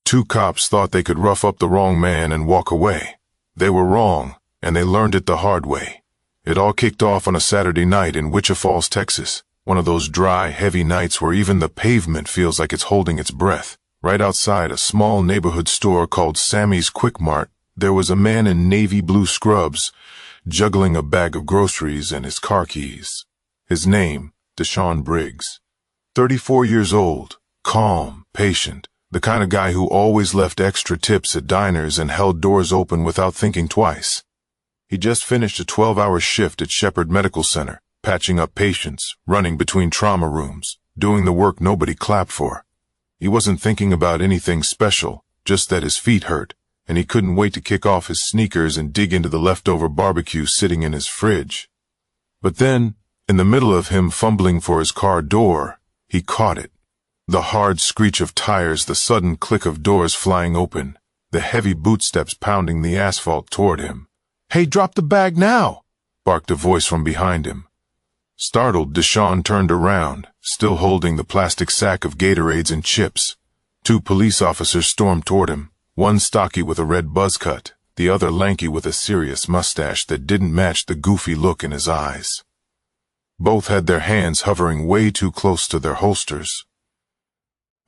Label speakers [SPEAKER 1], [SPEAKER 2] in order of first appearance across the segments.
[SPEAKER 1] Two cops thought they could rough up the wrong man and walk away. They were wrong, and they learned it the hard way. It all kicked off on a Saturday night in Wichita Falls, Texas, one of those dry, heavy nights where even the pavement feels like it's holding its breath. Right outside a small neighborhood store called Sammy's Quick Mart, there was a man in navy blue scrubs, juggling a bag of groceries and his car keys. His name, Deshaun Briggs. 34 years old, calm, patient, the kind of guy who always left extra tips at diners and held doors open without thinking twice. He just finished a 12-hour shift at Shepherd Medical Center, patching up patients, running between trauma rooms, doing the work nobody clapped for. He wasn't thinking about anything special, just that his feet hurt, and he couldn't wait to kick off his sneakers and dig into the leftover barbecue sitting in his fridge. But then, in the middle of him fumbling for his car door, he caught it. The hard screech of tires, the sudden click of doors flying open, the heavy bootsteps pounding the asphalt toward him. "Hey, drop the bag now!" barked a voice from behind him. Startled, Deshaun turned around, still holding the plastic sack of Gatorades and chips. Two police officers stormed toward him, one stocky with a red buzz cut, the other lanky with a serious mustache that didn't match the goofy look in his eyes. Both had their hands hovering way too close to their holsters.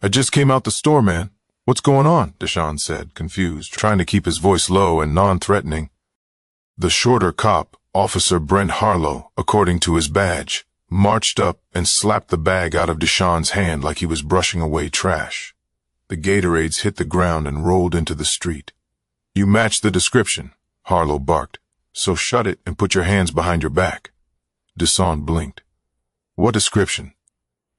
[SPEAKER 1] "I just came out the store, man. What's going on?" Deshaun said, confused, trying to keep his voice low and non-threatening. The shorter cop, Officer Brent Harlow, according to his badge, marched up and slapped the bag out of Deshaun's hand like he was brushing away trash. The Gatorades hit the ground and rolled into the street. "You match the description," Harlow barked, "so shut it and put your hands behind your back." Deshaun blinked. "What description?"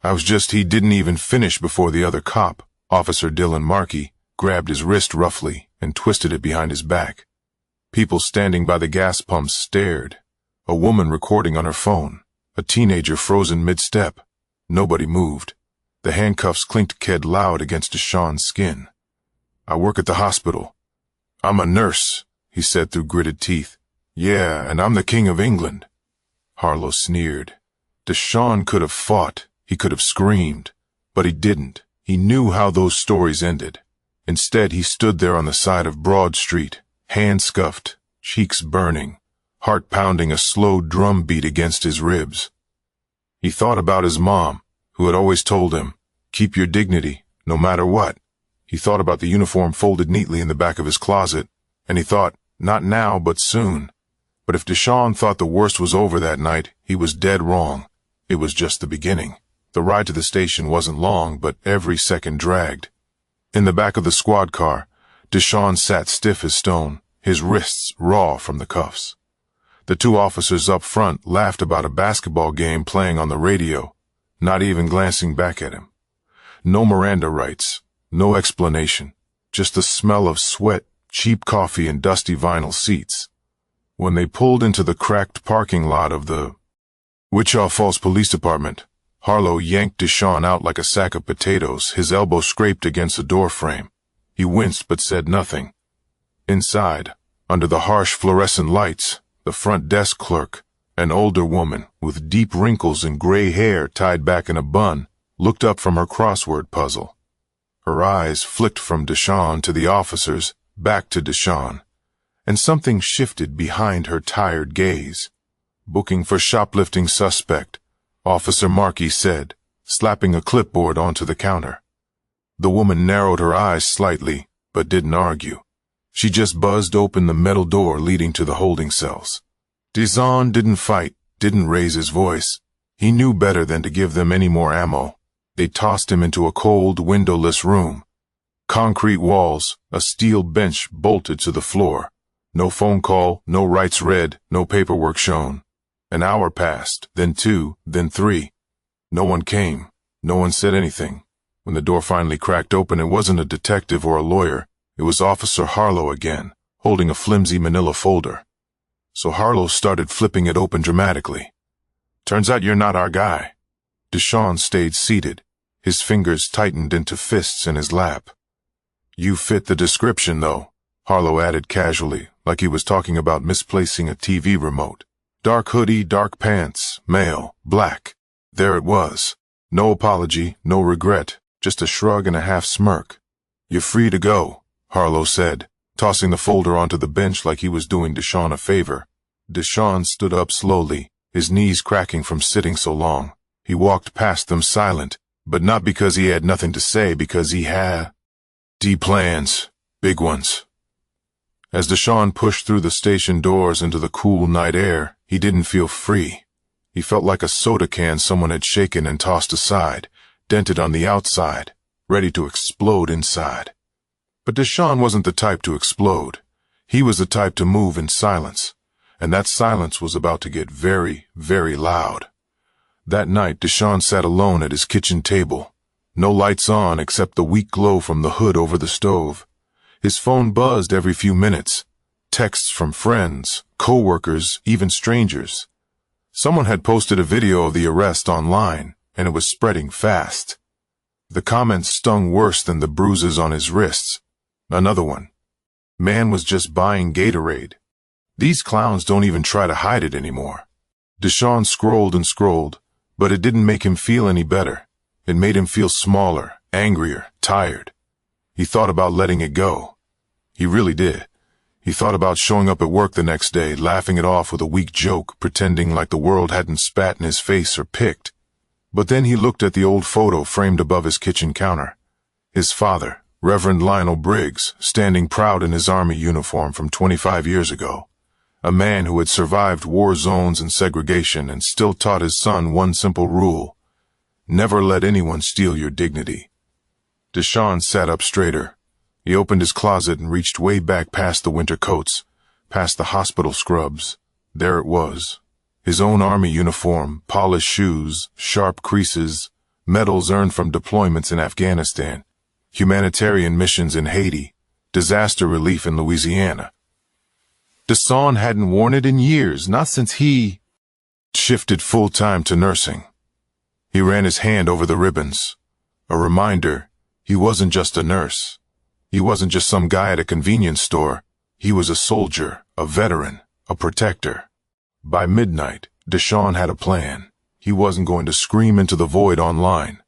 [SPEAKER 1] He didn't even finish before the other cop, Officer Dylan Markey, grabbed his wrist roughly and twisted it behind his back. People standing by the gas pumps stared. A woman recording on her phone. A teenager frozen mid-step. Nobody moved. The handcuffs clinked loud against Deshaun's skin. "I work at the hospital." "I'm a nurse," he said through gritted teeth. "Yeah, and I'm the King of England." Harlow sneered. Deshaun could have fought. He could have screamed. But he didn't. He knew how those stories ended. Instead, he stood there on the side of Broad Street, hands scuffed, cheeks burning, heart pounding a slow drum beat against his ribs. He thought about his mom, who had always told him, "Keep your dignity, no matter what." He thought about the uniform folded neatly in the back of his closet, and he thought, not now, but soon. But if Deshaun thought the worst was over that night, he was dead wrong. It was just the beginning. The ride to the station wasn't long, but every second dragged. In the back of the squad car, Deshaun sat stiff as stone, his wrists raw from the cuffs. The two officers up front laughed about a basketball game playing on the radio, not even glancing back at him. No Miranda rights, no explanation, just the smell of sweat, cheap coffee, and dusty vinyl seats. When they pulled into the cracked parking lot of the Wichita Falls Police Department, Harlow yanked Deshaun out like a sack of potatoes, his elbow scraped against the door frame. He winced but said nothing. Inside, under the harsh fluorescent lights, the front desk clerk, an older woman with deep wrinkles and gray hair tied back in a bun, looked up from her crossword puzzle. Her eyes flicked from Deshaun to the officers, back to Deshaun, and something shifted behind her tired gaze. "Booking for shoplifting suspect," Officer Markey said, slapping a clipboard onto the counter. The woman narrowed her eyes slightly, but didn't argue. She just buzzed open the metal door leading to the holding cells. Deshaun didn't fight, didn't raise his voice. He knew better than to give them any more ammo. They tossed him into a cold, windowless room. Concrete walls, a steel bench bolted to the floor. No phone call, no rights read, no paperwork shown. An hour passed, then 2, then 3. No one came. No one said anything. When the door finally cracked open, it wasn't a detective or a lawyer. It was Officer Harlow again, holding a flimsy manila folder. So Harlow started flipping it open dramatically. "Turns out you're not our guy." Deshaun stayed seated, his fingers tightened into fists in his lap. "You fit the description, though," Harlow added casually, like he was talking about misplacing a TV remote. "Dark hoodie, dark pants, male, black." There it was. No apology, no regret, just a shrug and a half smirk. "You're free to go," Harlow said, tossing the folder onto the bench like he was doing Deshaun a favor. Deshaun stood up slowly, his knees cracking from sitting so long. He walked past them silent, but not because he had nothing to say, because he had plans, big ones. As Deshaun pushed through the station doors into the cool night air, he didn't feel free. He felt like a soda can someone had shaken and tossed aside, dented on the outside, ready to explode inside. But Deshaun wasn't the type to explode. He was the type to move in silence, and that silence was about to get very, very loud. That night, Deshaun sat alone at his kitchen table. No lights on except the weak glow from the hood over the stove. His phone buzzed every few minutes. Texts from friends, co-workers, even strangers. Someone had posted a video of the arrest online, and it was spreading fast. The comments stung worse than the bruises on his wrists. Another one. Man was just buying Gatorade. These clowns don't even try to hide it anymore. Deshaun scrolled and scrolled, but it didn't make him feel any better. It made him feel smaller, angrier, tired. He thought about letting it go. He really did. He thought about showing up at work the next day, laughing it off with a weak joke, pretending like the world hadn't spat in his face or picked. But then he looked at the old photo framed above his kitchen counter. His father, Reverend Lionel Briggs, standing proud in his army uniform from 25 years ago. A man who had survived war zones and segregation and still taught his son one simple rule: never let anyone steal your dignity. Deshaun sat up straighter. He opened his closet and reached way back past the winter coats, past the hospital scrubs. There it was. His own army uniform, polished shoes, sharp creases, medals earned from deployments in Afghanistan, humanitarian missions in Haiti, disaster relief in Louisiana. Deshaun hadn't worn it in years, not since he shifted full-time to nursing. He ran his hand over the ribbons. A reminder, he wasn't just a nurse. He wasn't just some guy at a convenience store. He was a soldier, a veteran, a protector. By midnight, Deshaun had a plan. He wasn't going to scream into the void online.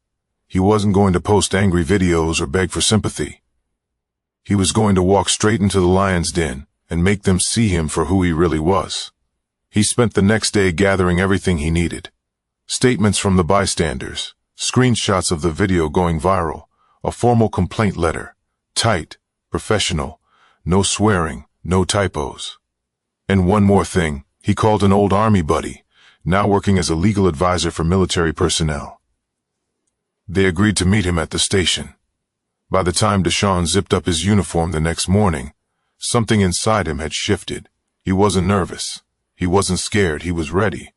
[SPEAKER 1] He wasn't going to post angry videos or beg for sympathy. He was going to walk straight into the lion's den and make them see him for who he really was. He spent the next day gathering everything he needed. Statements from the bystanders, screenshots of the video going viral, a formal complaint letter, tight, professional, no swearing, no typos. And one more thing, he called an old army buddy, now working as a legal advisor for military personnel. They agreed to meet him at the station. By the time Deshaun zipped up his uniform the next morning, something inside him had shifted. He wasn't nervous. He wasn't scared. He was ready.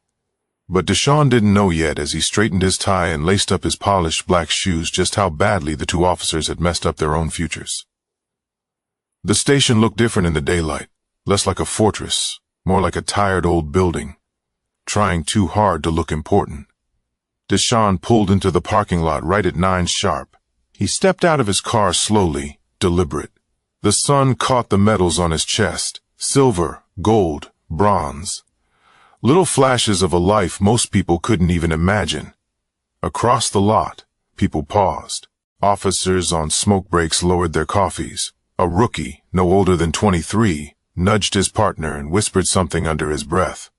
[SPEAKER 1] But Deshaun didn't know yet, as he straightened his tie and laced up his polished black shoes, just how badly the two officers had messed up their own futures. The station looked different in the daylight, less like a fortress, more like a tired old building, trying too hard to look important. Deshaun pulled into the parking lot right at 9 sharp. He stepped out of his car slowly, deliberate. The sun caught the medals on his chest, silver, gold, bronze. Little flashes of a life most people couldn't even imagine. Across the lot, people paused. Officers on smoke breaks lowered their coffees. A rookie, no older than 23, nudged his partner and whispered something under his breath.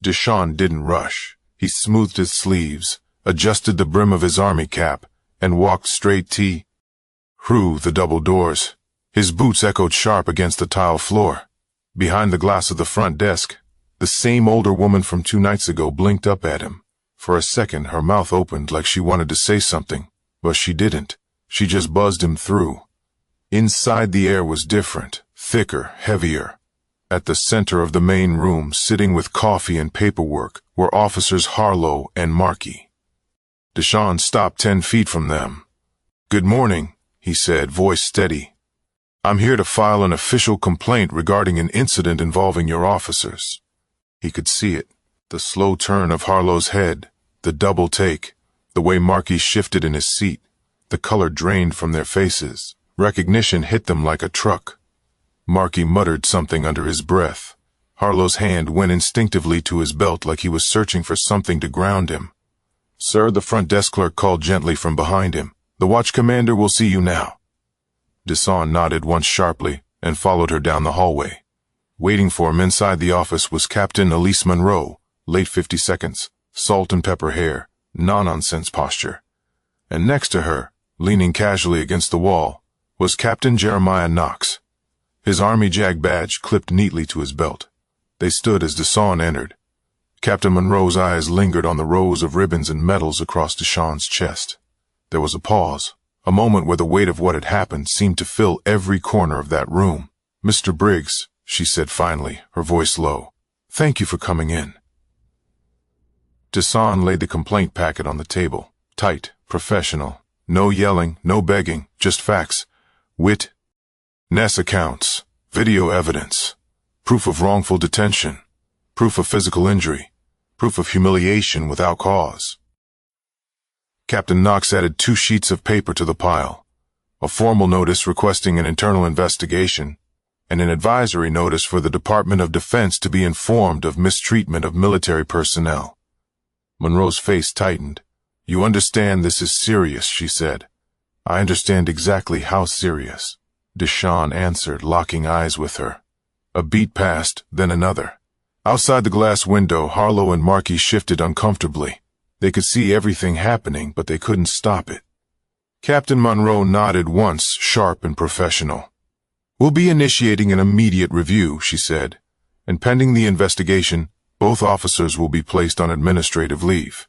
[SPEAKER 1] Deshaun didn't rush. He smoothed his sleeves, adjusted the brim of his army cap, and walked straight through the double doors. His boots echoed sharp against the tile floor. Behind the glass of the front desk, the same older woman from 2 nights ago blinked up at him. For a second, her mouth opened like she wanted to say something, but she didn't. She just buzzed him through. Inside, the air was different, thicker, heavier. At the center of the main room, sitting with coffee and paperwork, were Officers Harlow and Markey. Deshaun stopped 10 feet from them. "Good morning," he said, voice steady. "I'm here to file an official complaint regarding an incident involving your officers." He could see it, the slow turn of Harlow's head, the double take, the way Markey shifted in his seat, the color drained from their faces. Recognition hit them like a truck. Markey muttered something under his breath. Harlow's hand went instinctively to his belt like he was searching for something to ground him. "Sir," the front desk clerk called gently from behind him. "The watch commander will see you now." Deshawn nodded once sharply and followed her down the hallway. Waiting for him inside the office was Captain Elise Monroe, late 50s, salt and pepper hair, no-nonsense posture. And next to her, leaning casually against the wall, was Captain Jeremiah Knox, his Army JAG badge clipped neatly to his belt. They stood as Deshawn entered. Captain Monroe's eyes lingered on the rows of ribbons and medals across Deshawn's chest. There was a pause, a moment where the weight of what had happened seemed to fill every corner of that room. "Mr. Briggs," she said finally, her voice low, "thank you for coming in." Deshawn laid the complaint packet on the table, tight, professional. No yelling, no begging, just facts. Witness accounts, video evidence, proof of wrongful detention, proof of physical injury, proof of humiliation without cause. Captain Knox added 2 sheets of paper to the pile, a formal notice requesting an internal investigation, and an advisory notice for the Department of Defense to be informed of mistreatment of military personnel. Monroe's face tightened. "You understand this is serious," she said. "I understand exactly how serious," Deshawn answered, locking eyes with her. A beat passed, then another. Outside the glass window, Harlow and Markey shifted uncomfortably. They could see everything happening, but they couldn't stop it. Captain Monroe nodded once, sharp and professional. "We'll be initiating an immediate review," she said, "and pending the investigation, both officers will be placed on administrative leave."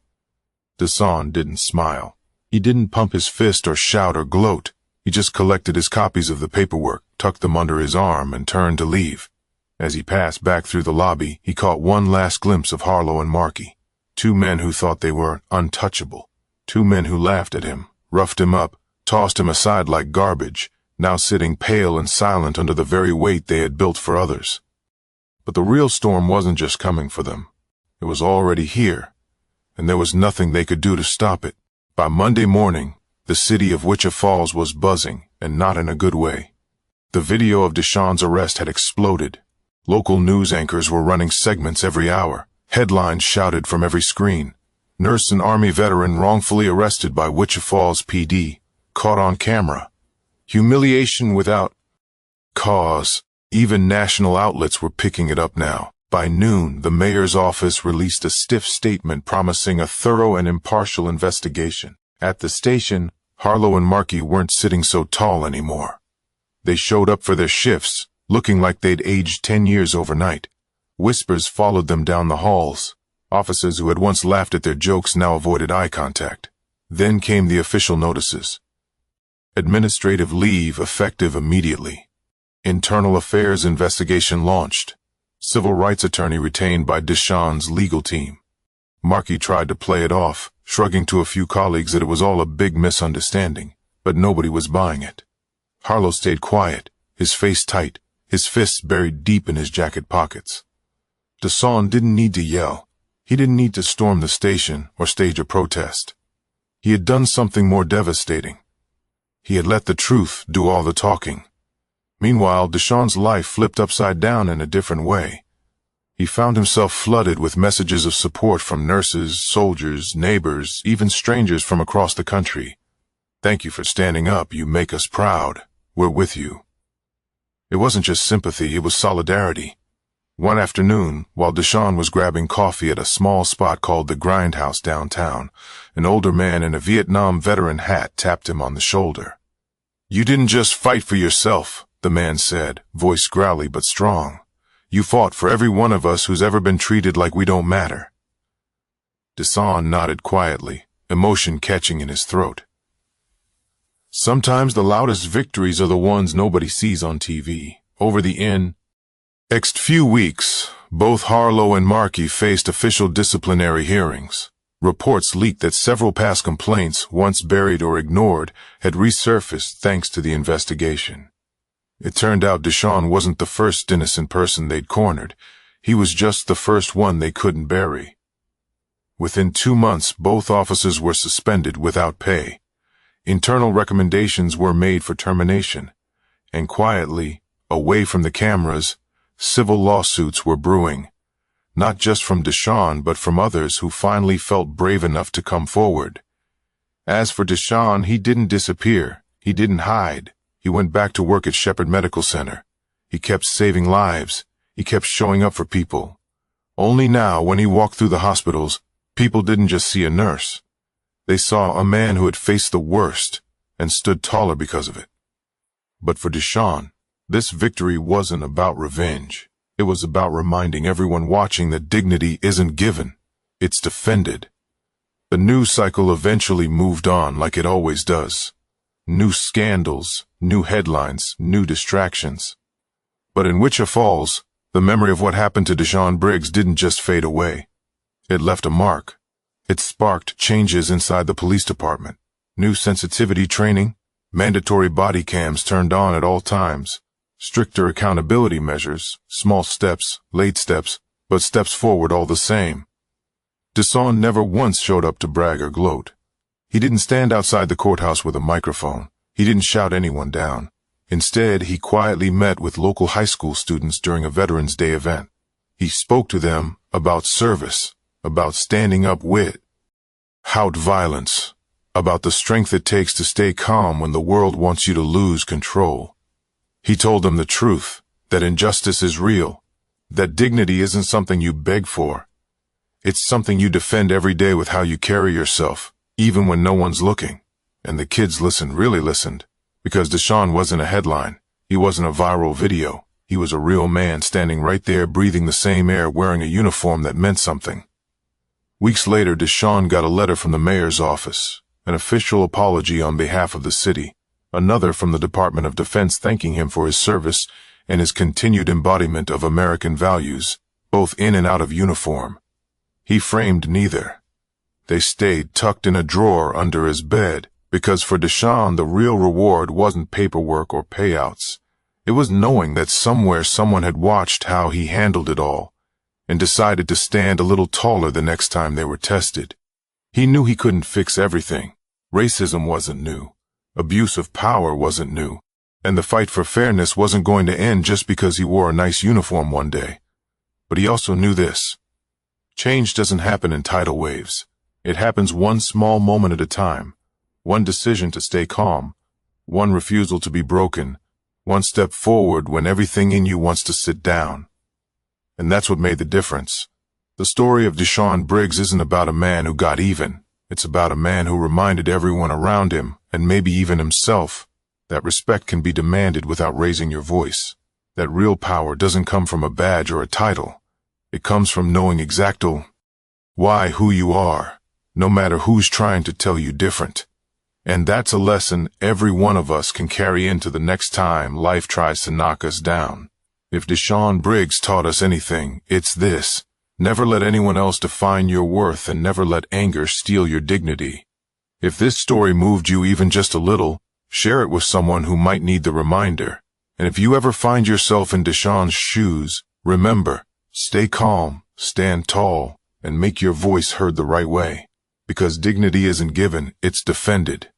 [SPEAKER 1] Deshawn didn't smile. He didn't pump his fist or shout or gloat. He just collected his copies of the paperwork, tucked them under his arm, and turned to leave. As he passed back through the lobby, he caught one last glimpse of Harlow and Markey. 2 men who thought they were untouchable. 2 men who laughed at him, roughed him up, tossed him aside like garbage, now sitting pale and silent under the very weight they had built for others. But the real storm wasn't just coming for them. It was already here, and there was nothing they could do to stop it. By Monday morning, the city of Wichita Falls was buzzing, and not in a good way. The video of Deshawn's arrest had exploded. Local news anchors were running segments every hour. Headlines shouted from every screen. Nurse and Army veteran wrongfully arrested by Wichita Falls PD, caught on camera. Humiliation without cause. Even national outlets were picking it up now. By noon, the mayor's office released a stiff statement promising a thorough and impartial investigation. At the station, Harlow and Markey weren't sitting so tall anymore. They showed up for their shifts, looking like they'd aged 10 years overnight. Whispers followed them down the halls. Officers who had once laughed at their jokes now avoided eye contact. Then came the official notices. Administrative leave effective immediately. Internal affairs investigation launched. Civil rights attorney retained by Deshawn's legal team. Markey tried to play it off, shrugging to a few colleagues that it was all a big misunderstanding, but nobody was buying it. Harlow stayed quiet, his face tight, his fists buried deep in his jacket pockets. Deshawn didn't need to yell. He didn't need to storm the station or stage a protest. He had done something more devastating. He had let the truth do all the talking. Meanwhile, Deshawn's life flipped upside down in a different way. He found himself flooded with messages of support from nurses, soldiers, neighbors, even strangers from across the country. "Thank you for standing up. You make us proud. We're with you." It wasn't just sympathy, it was solidarity. One afternoon, while Deshawn was grabbing coffee at a small spot called the Grindhouse downtown, an older man in a Vietnam veteran hat tapped him on the shoulder. "You didn't just fight for yourself," the man said, voice growly but strong. "You fought for every one of us who's ever been treated like we don't matter." Deshawn nodded quietly, emotion catching in his throat. Sometimes the loudest victories are the ones nobody sees on TV. Over the next few weeks, both Harlow and Markey faced official disciplinary hearings. Reports leaked that several past complaints, once buried or ignored, had resurfaced thanks to the investigation. It turned out Deshawn wasn't the first innocent person they'd cornered. He was just the first one they couldn't bury. Within 2 months, both officers were suspended without pay. Internal recommendations were made for termination. And quietly, away from the cameras, civil lawsuits were brewing. Not just from Deshawn, but from others who finally felt brave enough to come forward. As for Deshawn, he didn't disappear. He didn't hide. He went back to work at Shepherd Medical Center. He kept saving lives. He kept showing up for people. Only now, when he walked through the hospitals, people didn't just see a nurse. They saw a man who had faced the worst and stood taller because of it. But for Deshaun, this victory wasn't about revenge. It was about reminding everyone watching that dignity isn't given, it's defended. The news cycle eventually moved on like it always does. New scandals, new headlines, new distractions. But in Wichita Falls, the memory of what happened to Deshaun Briggs didn't just fade away. It left a mark. It sparked changes inside the police department. New sensitivity training, mandatory body cams turned on at all times, stricter accountability measures, small steps, late steps, but steps forward all the same. Deshaun never once showed up to brag or gloat. He didn't stand outside the courthouse with a microphone. He didn't shout anyone down. Instead, he quietly met with local high school students during a Veterans Day event. He spoke to them about service, about standing up without violence, about the strength it takes to stay calm when the world wants you to lose control. He told them the truth, that injustice is real, that dignity isn't something you beg for. It's something you defend every day with how you carry yourself, even when no one's looking. And the kids really listened, because Deshaun wasn't a headline. He wasn't a viral video. He was a real man standing right there breathing the same air, wearing a uniform that meant something. Weeks later, Deshaun got a letter from the mayor's office, an official apology on behalf of the city, another from the Department of Defense thanking him for his service and his continued embodiment of American values, both in and out of uniform. He framed neither. They stayed tucked in a drawer under his bed, because for Deshaun the real reward wasn't paperwork or payouts. It was knowing that somewhere someone had watched how he handled it all, and decided to stand a little taller the next time they were tested. He knew he couldn't fix everything. Racism wasn't new. Abuse of power wasn't new. And the fight for fairness wasn't going to end just because he wore a nice uniform one day. But he also knew this. Change doesn't happen in tidal waves. It happens one small moment at a time. One decision to stay calm. One refusal to be broken. One step forward when everything in you wants to sit down. And that's what made the difference. The story of Deshaun Briggs isn't about a man who got even. It's about a man who reminded everyone around him, and maybe even himself, that respect can be demanded without raising your voice. That real power doesn't come from a badge or a title. It comes from knowing exactly who you are, no matter who's trying to tell you different. And that's a lesson every one of us can carry into the next time life tries to knock us down. If Deshaun Briggs taught us anything, it's this. Never let anyone else define your worth, and never let anger steal your dignity. If this story moved you even just a little, share it with someone who might need the reminder. And if you ever find yourself in Deshaun's shoes, remember, stay calm, stand tall, and make your voice heard the right way. Because dignity isn't given, it's defended.